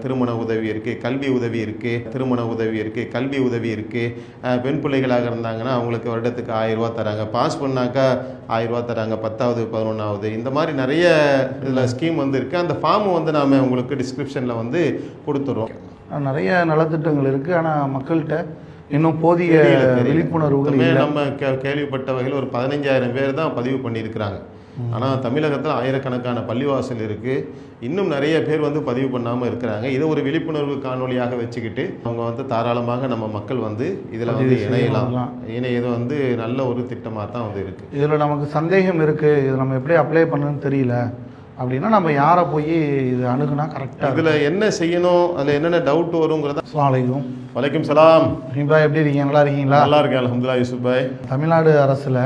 திருமண உதவி இருக்குது, கல்வி உதவி இருக்குது, திருமண உதவி இருக்குது, கல்வி உதவி இருக்குது. பெண் பிள்ளைகளாக இருந்தாங்கன்னா அவங்களுக்கு வருடத்துக்கு 1000 ரூபா தராங்க. பாஸ் பண்ணாக்கா 1000 ரூபா தராங்க. 10வது 11வது இந்த மாதிரி நிறைய இதில் ஸ்கீம் வந்து இருக்குது. அந்த ஃபார்ம் வந்து நாம் உங்களுக்கு டிஸ்கிரிப்ஷனில் வந்து கொடுத்துருவோம். நிறைய நலத்திட்டங்கள் இருக்குது. ஆனால் மக்கள்கிட்ட இன்னும் போதிய விழிப்புணர்வுகள் நம்ம கேள்விப்பட்ட வகையில் ஒரு 15,000 பேர் தான் பதிவு பண்ணியிருக்கிறாங்க. ஆனால் தமிழகத்தில் ஆயிரக்கணக்கான பள்ளிவாசல் இருக்குது. இன்னும் நிறைய பேர் வந்து பதிவு பண்ணாமல் இருக்கிறாங்க. இதை ஒரு விழிப்புணர்வு காணொலியாக வச்சுக்கிட்டு அவங்க வந்து தாராளமாக நம்ம மக்கள் வந்து இதில் வந்து இணையலாம். இது வந்து நல்ல ஒரு திட்டமாக தான் வந்து இருக்குது. இதில் நமக்கு சந்தேகம் இருக்குது, இது நம்ம எப்படி அப்ளை பண்ணணும்னு தெரியல அப்படின்னா நம்ம யாரை போய் இது அணுகுனா கரெக்டாக, இதில் என்ன செய்யணும், அதில் என்னென்ன டவுட் வருங்கிறத. அஸ்ஸலாமு வலைக்கும் சலாம். பாய், எப்படி இருக்கீங்க? நல்லா இருக்கீங்களா? நல்லா இருக்கேன் அல்ஹம்துலில்லாஹ். யூசுப் பாய், தமிழ்நாடு அரசில்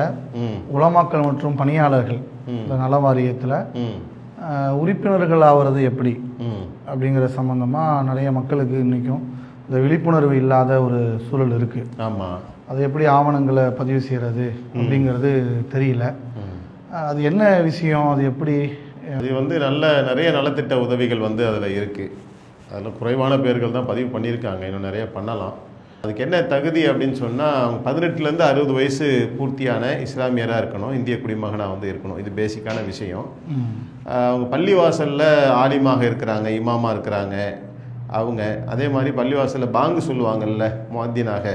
உலமாக்கள் மற்றும் பணியாளர்கள் இந்த நல வாரியத்தில் உறுப்பினர்கள் ஆகிறது எப்படி அப்படிங்கிற சம்பந்தமாக நிறைய மக்களுக்கு இன்றைக்கும் இந்த விழிப்புணர்வு இல்லாத ஒரு சூழல் இருக்குது. ஆமாம், அது எப்படி ஆவணங்களை பதிவு செய்கிறது அப்படிங்கிறது தெரியல. அது என்ன விஷயம், அது எப்படி? அது வந்து நிறைய நலத்திட்ட உதவிகள் வந்து அதில் இருக்குது. அதில் குறைவான பேர்கள் தான் பதிவு பண்ணியிருக்காங்க. இன்னும் நிறைய பண்ணலாம். அதுக்கு என்ன தகுதி அப்படின்னு சொன்னால், அவங்க 18லேருந்து 60 வயசு பூர்த்தியான இஸ்லாமியராக இருக்கணும், இந்திய குடிமகனாக வந்து இருக்கணும். இது பேசிக்கான விஷயம். அவங்க பள்ளிவாசலில் ஆலிமாக இருக்கிறாங்க, இமாமாக இருக்கிறாங்க அவங்க. அதே மாதிரி பள்ளிவாசலில் பாங்கு சொல்லுவாங்கல்ல முஅத்தினாக,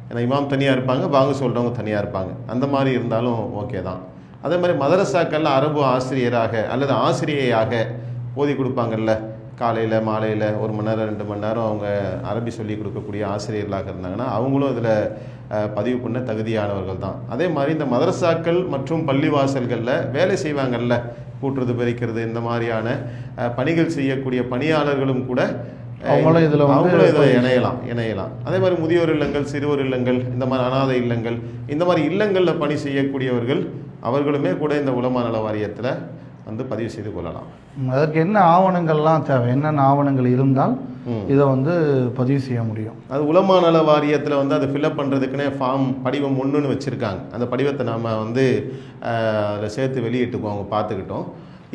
ஏன்னா இமாம் தனியாக இருப்பாங்க, பாங்கு சொல்கிறவங்க தனியாக இருப்பாங்க. அந்த மாதிரி இருந்தாலும் ஓகே தான். அதே மாதிரி மதரசாக்களில் அரபு ஆசிரியராக அல்லது ஆசிரியையாக ஓதி கொடுப்பாங்கல்ல, காலையில் மாலையில் 1 மணி நேரம் 2 மணி நேரம் அவங்க அரபி சொல்லி கொடுக்கக்கூடிய ஆசிரியர்களாக இருந்தாங்கன்னா அவங்களும் இதில் பதிவு பண்ண தகுதியானவர்கள் தான். அதே மாதிரி இந்த மதரசாக்கள் மற்றும் பள்ளிவாசல்களில் வேலை செய்வாங்கல்ல, கூட்டுறது பெருக்கிறது இந்த மாதிரியான பணிகள் செய்யக்கூடிய பணியாளர்களும் கூட அவங்களும் இதில் இணையலாம். அதே மாதிரி முதியோர் இல்லங்கள், சிறுவர் இல்லங்கள், இந்த மாதிரி அனாதை இல்லங்கள், இந்த மாதிரி இல்லங்களில் பணி செய்யக்கூடியவர்கள் அவர்களுமே கூட இந்த உலமா நல வாரியத்தில் வந்து பதிவு செய்து கொள்ளலாம். அதற்கு என்ன ஆவணங்கள்லாம் தேவை, என்னென்ன ஆவணங்கள் இருந்தால் இதை வந்து பதிவு செய்ய முடியும்? அது உலமா நல வாரியத்தில் வந்து அதை ஃபில்அப் பண்ணுறதுக்குன்னே ஃபார்ம் படிவம் 1ன்னு வச்சுருக்காங்க. அந்த படிவத்தை நாம் வந்து அதில் சேர்த்து வெளியிட்டுக்குவோம், அவங்க பார்த்துக்கிட்டோம்.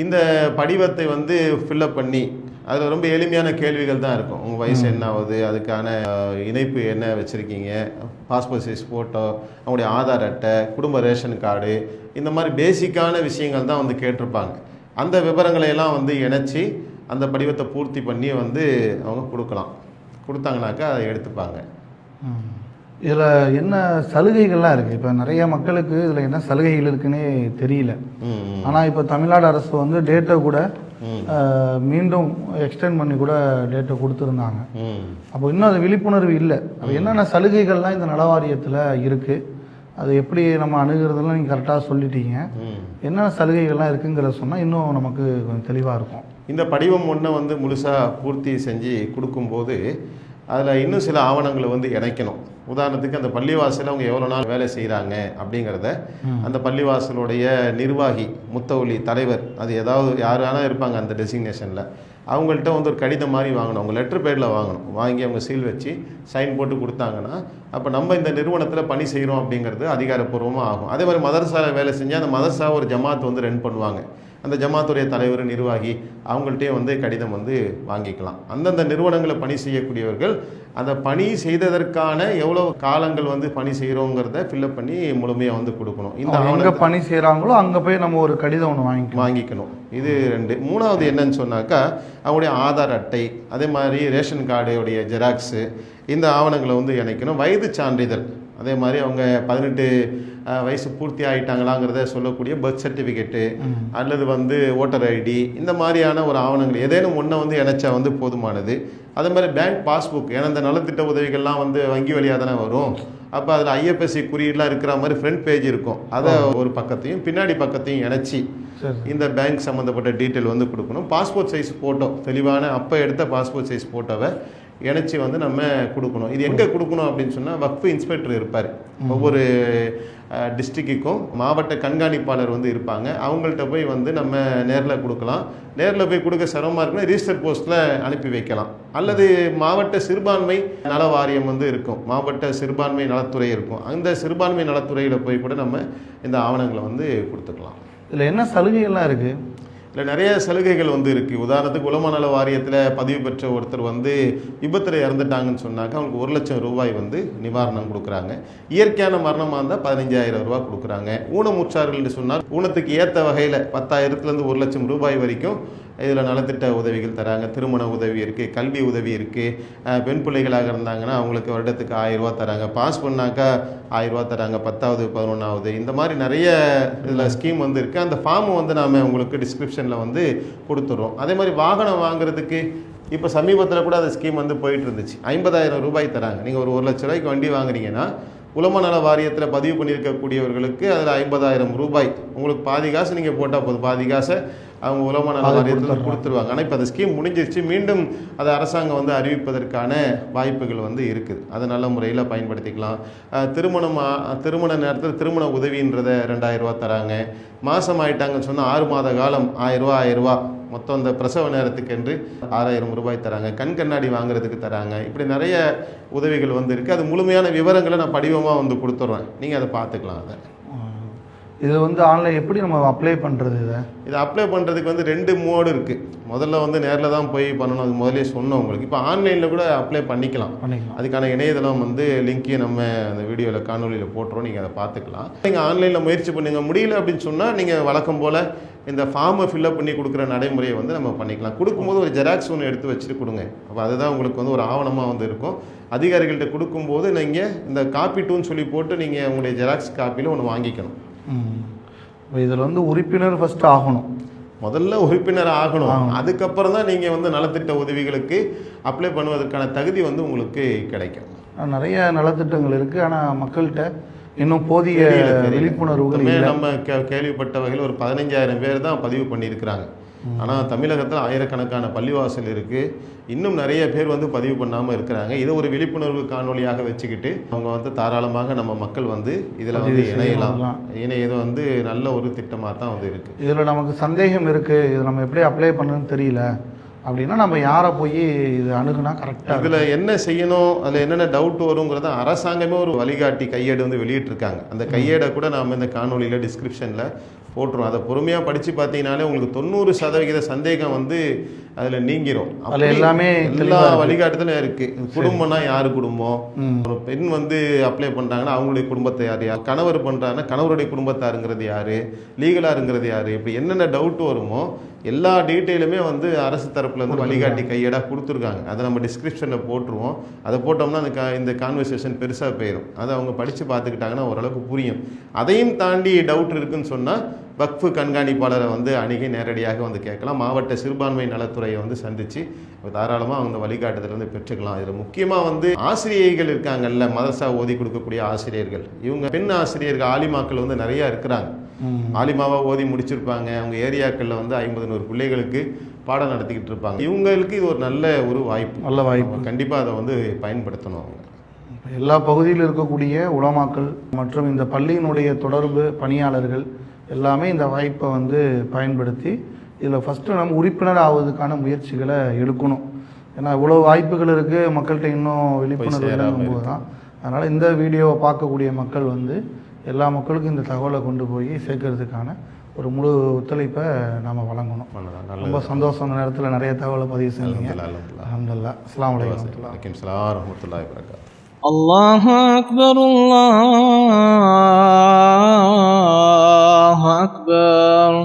இந்த படிவத்தை வந்து ஃபில்அப் பண்ணி அதில் ரொம்ப எளிமையான கேள்விகள் தான் இருக்கும். உங்கள் வயசு என்ன ஆகுது, அதுக்கான இணைப்பு என்ன வச்சுருக்கீங்க, பாஸ்போர்ட் சைஸ் ஃபோட்டோ, அவங்களுடைய ஆதார் அட்டை, குடும்ப ரேஷன் கார்டு, இந்த மாதிரி பேசிக்கான விஷயங்கள் தான் வந்து கேட்டிருப்பாங்க. அந்த விவரங்களையெல்லாம் வந்து இணைச்சி அந்த படிவத்தை பூர்த்தி பண்ணி வந்து அவங்க கொடுத்தாங்கனாக்கா அதை எடுத்துப்பாங்க. இதில் என்ன சலுகைகள்லாம் இருக்குது? இப்போ நிறைய மக்களுக்கு இதில் என்ன சலுகைகள் இருக்குன்னே தெரியல. ஆனால் இப்போ தமிழ்நாடு அரசு வந்து டேட்டை கூட மீண்டும் எக்ஸ்டெண்ட் பண்ணி கூட டேட்டை கொடுத்துருந்தாங்க. அப்போ இன்னும் அது விழிப்புணர்வு இல்லை. அப்போ என்னென்ன சலுகைகள்லாம் இந்த நலவாரியத்தில் இருக்குது, அது எப்படி நம்ம அணுகிறதுலாம் நீங்கள் கரெக்டாக சொல்லிட்டீங்க. என்னென்ன சலுகைகள்லாம் இருக்குங்கிறத சொன்னால் இன்னும் நமக்கு கொஞ்சம் தெளிவாக இருக்கும். இந்த படிவம் 1 வந்து முழுசாக பூர்த்தி செஞ்சு கொடுக்கும்போது அதில் இன்னும் சில ஆவணங்களை வந்து இணைக்கணும். உதாரணத்துக்கு அந்த பள்ளிவாசலில் அவங்க எவ்வளோ நாள் வேலை செய்கிறாங்க அப்படிங்கிறத அந்த பள்ளிவாசலுடைய நிர்வாகி, முத்தவலி, தலைவர், அது ஏதாவது யாரானா இருப்பாங்க அந்த டெசிக்னேஷனில், அவங்கள்ட்ட வந்து ஒரு கடிதம் மாதிரி வாங்கணும். அவங்க லெட்டர் பேடில் வாங்கணும். வாங்கி அவங்க சீல் வச்சு சைன் போட்டு கொடுத்தாங்கன்னா அப்போ நம்ம இந்த நிறுவனத்தில் பணி செய்கிறோம் அப்படிங்கிறது அதிகாரப்பூர்வமாக ஆகும். அதே மாதிரி மதரசாவில் வேலை செஞ்சால் அந்த மதரசா ஒரு ஜமாத் வந்து ரன் பண்ணுவாங்க. அந்த ஜமாத்துடைய தலைவர், நிர்வாகி, அவங்கள்ட்டே வந்து கடிதம் வந்து வாங்கிக்கலாம். அந்தந்த நிறுவனங்களை பணி செய்யக்கூடியவர்கள் அந்த பணி செய்ததற்கான எவ்வளோ காலங்கள் வந்து பணி செய்கிறோங்கிறத ஃபில்அப் பண்ணி முழுமையாக வந்து கொடுக்கணும். இந்த அவங்க பணி செய்கிறாங்களோ அங்கே போய் நம்ம ஒரு கடிதம் ஒன்று வாங்கிக்கணும். இது 2. 3வது என்னன்னு சொன்னாக்கா அவங்களுடைய ஆதார் அட்டை, அதே மாதிரி ரேஷன் கார்டுடைய ஜெராக்ஸு, இந்த ஆவணங்களை வந்து இணைக்கணும். வயது சான்றிதழ், அதே மாதிரி அவங்க 18 வயசு பூர்த்தி ஆகிட்டாங்களாங்கிறத சொல்லக்கூடிய பர்த் சர்டிஃபிகேட்டு அல்லது வந்து ஓட்டர் ஐடி, இந்த மாதிரியான ஒரு ஆவணங்கள் ஏதேனும் ஒன்றை வந்து இணைச்சா வந்து போதுமானது. அதே மாதிரி பேங்க் பாஸ்புக், ஏன்னா இந்த நலத்திட்ட உதவிகள்லாம் வந்து வங்கி வழியாக தானே வரும். அப்போ அதில் ஐஎஃப்எஸ்சி குறியீடெலாம் இருக்கிற மாதிரி ஃப்ரண்ட் பேஜ் இருக்கும். அதை ஒரு பக்கத்தையும் பின்னாடி பக்கத்தையும் இணைச்சி இந்த பேங்க் சம்மந்தப்பட்ட டீட்டெயில் வந்து கொடுக்கணும். பாஸ்போர்ட் சைஸ் ஃபோட்டோ, தெளிவான அப்போ எடுத்த பாஸ்போர்ட் சைஸ் ஃபோட்டோவை இணைச்சி வந்து நம்ம கொடுக்கணும். இது எங்கே கொடுக்கணும் அப்படின்னு சொன்னால் வக்ஃபு இன்ஸ்பெக்டர் இருப்பார். ஒவ்வொரு டிஸ்ட்ரிக்ட்டுக்கும் மாவட்ட கண்காணிப்பாளர் வந்து இருப்பாங்க. அவங்கள்ட்ட போய் வந்து நம்ம நேரில் கொடுக்கலாம். நேரில் போய் கொடுக்க சிரமமாக இருக்குன்னா ரிஜிஸ்டர் போஸ்ட்டில் அனுப்பி வைக்கலாம். அல்லது மாவட்ட சிறுபான்மை நல வாரியம் வந்து இருக்கும், மாவட்ட சிறுபான்மை நலத்துறை இருக்கும். அந்த சிறுபான்மை நலத்துறையில் போய் கூட நம்ம இந்த ஆவணங்களை வந்து கொடுத்துக்கலாம். இதில் என்ன சலுகைகள்லாம் இருக்குது? இல்லை நிறைய சலுகைகள் வந்து இருக்குது. உதாரணத்துக்கு உலமா நல வாரியத்தில் பதிவு பெற்ற ஒருத்தர் வந்து விபத்தில் இறந்துட்டாங்கன்னு சொன்னாக்க அவங்களுக்கு 1 லட்சம் ரூபாய் வந்து நிவாரணம் கொடுக்குறாங்க. இயற்கையான மரணமாக இருந்தால் 15,000 ரூபாய் கொடுக்குறாங்க. ஊனமுற்றார்கள் சொன்னால் ஊனத்துக்கு ஏற்ற வகையில் 10,000லேருந்து 1 லட்சம் ரூபாய் வரைக்கும் இதில் நலத்திட்ட உதவிகள் தராங்க. திருமண உதவி இருக்குது, கல்வி உதவி இருக்குது. பெண் பிள்ளைகளாக இருந்தாங்கன்னா அவங்களுக்கு வருடத்துக்கு 1000 ரூபா தராங்க. பாஸ் பண்ணாக்கா 1000 ரூபா தராங்க. 10வது 11வது இந்த மாதிரி நிறைய இதில் ஸ்கீம் வந்து இருக்குது. அந்த ஃபார்மை வந்து நாம் உங்களுக்கு டிஸ்கிரிப்ஷனில் வந்து கொடுத்துட்றோம். அதே மாதிரி வாகனம் வாங்குறதுக்கு இப்போ சமீபத்தில் கூட அந்த ஸ்கீம் வந்து போயிட்டு இருந்துச்சு. 50,000 ரூபாய் தராங்க. நீங்கள் ஒரு 1 லட்ச ரூபாய்க்கு வண்டி வாங்குறீங்கன்னா உலமா நல வாரியத்தில் பதிவு பண்ணியிருக்கக்கூடியவர்களுக்கு அதில் 50,000 ரூபாய் உங்களுக்கு பாதி காசு நீங்கள் போட்டால் போதும், பாதி காசை அவங்க உலமா நல வாரியத்தில் கொடுத்துருவாங்க. ஆனால் இப்போ அந்த ஸ்கீம் முடிஞ்சிருச்சு. மீண்டும் அதை அரசாங்கம் வந்து அறிவிப்பதற்கான வாய்ப்புகள் வந்து இருக்குது. அதை நல்ல முறையில் பயன்படுத்திக்கலாம். திருமண நேரத்தில் திருமண உதவின்றதை 2,000 ரூபா தராங்க. மாதம் ஆகிட்டாங்கன்னு சொன்னால் 6 மாத காலம் 1000 ரூபா மொத்தம் அந்த பிரசவ நேரத்துக்கு என்று 6,000 ரூபாய் தராங்க. கண் கண்ணாடி வாங்குறதுக்கு தராங்க. இப்படி நிறைய உதவிகள் வந்து இருக்குது. அது முழுமையான விவரங்களை நான் படிவமாக வந்து கொடுத்துட்றேன், நீங்கள் அதை பார்த்துக்கலாம். அதை இது வந்து ஆன்லைன் எப்படி நம்ம அப்ளை பண்ணுறது? இதை அப்ளை பண்ணுறதுக்கு வந்து 2 மோடு இருக்குது. முதல்ல வந்து நேரில் தான் போய் பண்ணணும், அது முதலே சொன்னோம் உங்களுக்கு. இப்போ ஆன்லைனில் கூட அப்ளை பண்ணிக்கலாம். அதுக்கான இணையதளம் வந்து லிங்க்கையும் நம்ம அந்த வீடியோவில் காணொலியில் போட்டுறோம், நீங்கள் அதை பார்த்துக்கலாம். நீங்கள் ஆன்லைனில் முயற்சி பண்ணுங்க. முடியல அப்படின்னு சொன்னால் நீங்கள் வழக்கம் போல் இந்த ஃபார்மை ஃபில்அப் பண்ணி கொடுக்குற நடைமுறையை வந்து நம்ம பண்ணிக்கலாம். கொடுக்கும்போது ஒரு ஜெராக்ஸ் ஒன்று எடுத்து வச்சுட்டு கொடுங்க. அப்போ அதுதான் உங்களுக்கு வந்து ஒரு ஆவணமாக வந்து இருக்கும். அதிகாரிகள்கிட்ட கொடுக்கும்போது நீங்கள் இந்த காப்பி டூன்னு சொல்லி போட்டு நீங்கள் உங்களுடைய ஜெராக்ஸ் காப்பியில் ஒன்று வாங்கிக்கணும். இதில் வந்து உறுப்பினர் ஃபஸ்ட்டு ஆகணும். முதல்ல உறுப்பினர் ஆகணும். அதுக்கப்புறம் தான் நீங்கள் வந்து நலத்திட்ட உதவிகளுக்கு அப்ளை பண்ணுவதற்கான தகுதி வந்து உங்களுக்கு கிடைக்கும். நிறைய நலத்திட்டங்கள் இருக்குது, ஆனால் மக்கள்கிட்ட இன்னும் போதிய விழிப்புணர்வுகள் நம்ம கேள்விப்பட்ட வகையில் ஒரு 15,000 பேர் தான் பதிவு பண்ணியிருக்கிறாங்க. ஆனால் தமிழகத்தில் ஆயிரக்கணக்கான பள்ளிவாசல் இருக்குது. இன்னும் நிறைய பேர் வந்து பதிவு பண்ணாமல் இருக்கிறாங்க. இதை ஒரு விழிப்புணர்வு காணொலியாக வச்சுக்கிட்டு அவங்க வந்து தாராளமாக நம்ம மக்கள் வந்து இதில் வந்து இணையலாம். இது வந்து நல்ல ஒரு திட்டமாக தான் வந்து இருக்குது. இதில் நமக்கு சந்தேகம் இருக்குது, இது நம்ம எப்படி அப்ளை பண்ணணும்னு தெரியல அப்படின்னா நம்ம யாரை போய் இது அணுகுனா கரெக்டாக? இதில் என்ன செய்யணும், அதில் என்னென்ன டவுட் வருங்கிறத அரசாங்கமே ஒரு வழிகாட்டி கையேடு வந்து வெளியிட்டிருக்காங்க. அந்த கையேடை கூட நாம் இந்த காணொலியில் டிஸ்கிரிப்ஷனில் போட்டுரும். அதை பொறுமையாக படித்து பார்த்தீங்கன்னாலே உங்களுக்கு 90% சந்தேகம் வந்து அதில் நீங்கிரும். அதில் எல்லாமே எல்லா வழிகாட்டுதலும் இருக்குது. குடும்பம்னா யார் குடும்பம், ஒரு பெண் வந்து அப்ளை பண்ணுறாங்கன்னா அவங்களுடைய குடும்பத்தை யார், கணவர் பண்ணுறாங்கன்னா கணவருடைய குடும்பத்தாருங்கிறது யார், லீகலாருங்கிறது யார், இப்படி என்னென்ன டவுட் வருமோ எல்லா டீட்டெயிலுமே வந்து அரசு தரப்புலேருந்து வழிகாட்டி கையேடாக கொடுத்துருக்காங்க. அதை நம்ம டிஸ்கிரிப்ஷனில் போட்டுருவோம். அதை போட்டோம்னா இந்த கான்வர்சேஷன் பெருசாக போயிடும். அதை அவங்க படித்து பார்த்துக்கிட்டாங்கன்னா ஓரளவுக்கு புரியும். அதையும் தாண்டி டவுட் இருக்குதுன்னு சொன்னால் வக்ஃபு கண்காணிப்பாளரை வந்து அணுகி நேரடியாக வந்து கேட்கலாம். மாவட்ட சிறுபான்மை நலத்துறையை வந்து சந்தித்து தாராளமாக அவங்க வழிகாட்டுதல் வந்து பெற்றுக்கலாம். இதில் முக்கியமாக வந்து ஆசிரியர்கள் இருக்காங்கல்ல, மதரசா ஓதி கொடுக்கக்கூடிய ஆசிரியர்கள், இவங்க பெண் ஆசிரியர்கள் ஆலிமாக்கள் வந்து நிறையா இருக்கிறாங்க. ஆலிமாவாக ஓதி முடிச்சிருப்பாங்க. அவங்க ஏரியாக்களில் வந்து 50-100 பிள்ளைகளுக்கு பாடம் நடத்திக்கிட்டு இருப்பாங்க. இவங்களுக்கு இது ஒரு நல்ல வாய்ப்பு. கண்டிப்பாக அதை வந்து பயன்படுத்தணும். அவங்க எல்லா பகுதியில் இருக்கக்கூடிய உலமாக்கள் மற்றும் இந்த பள்ளியினுடைய தொடர்பு பணியாளர்கள் எல்லாமே இந்த வாய்ப்பை வந்து பயன்படுத்தி இதில் ஃபஸ்ட்டு நம்ம உறுப்பினர் ஆவதுக்கான முயற்சிகளை எடுக்கணும். ஏன்னா இவ்வளோ வாய்ப்புகள் இருக்குது, மக்கள்கிட்ட இன்னும் விழிப்புணர்வு இருக்கும்போது தான். அதனால் இந்த வீடியோவை பார்க்கக்கூடிய மக்கள் வந்து எல்லா மக்களுக்கும் இந்த தகவலை கொண்டு போய் சேர்க்கறதுக்கான ஒரு முழு ஒத்துழைப்பை நாம் வழங்கணும். ரொம்ப சந்தோஷம். அந்த நேரத்தில் நிறைய தகவலை பதிவு செஞ்சீங்க. அல்ஹம்துலில்லாஹ். அஸ்ஸலாமு அலைக்கும் வரஹ்மத்துல்லாஹி வபரகாத்துஹு. அல்லாஹு அக்பர், அல்லாஹு அக்பர்.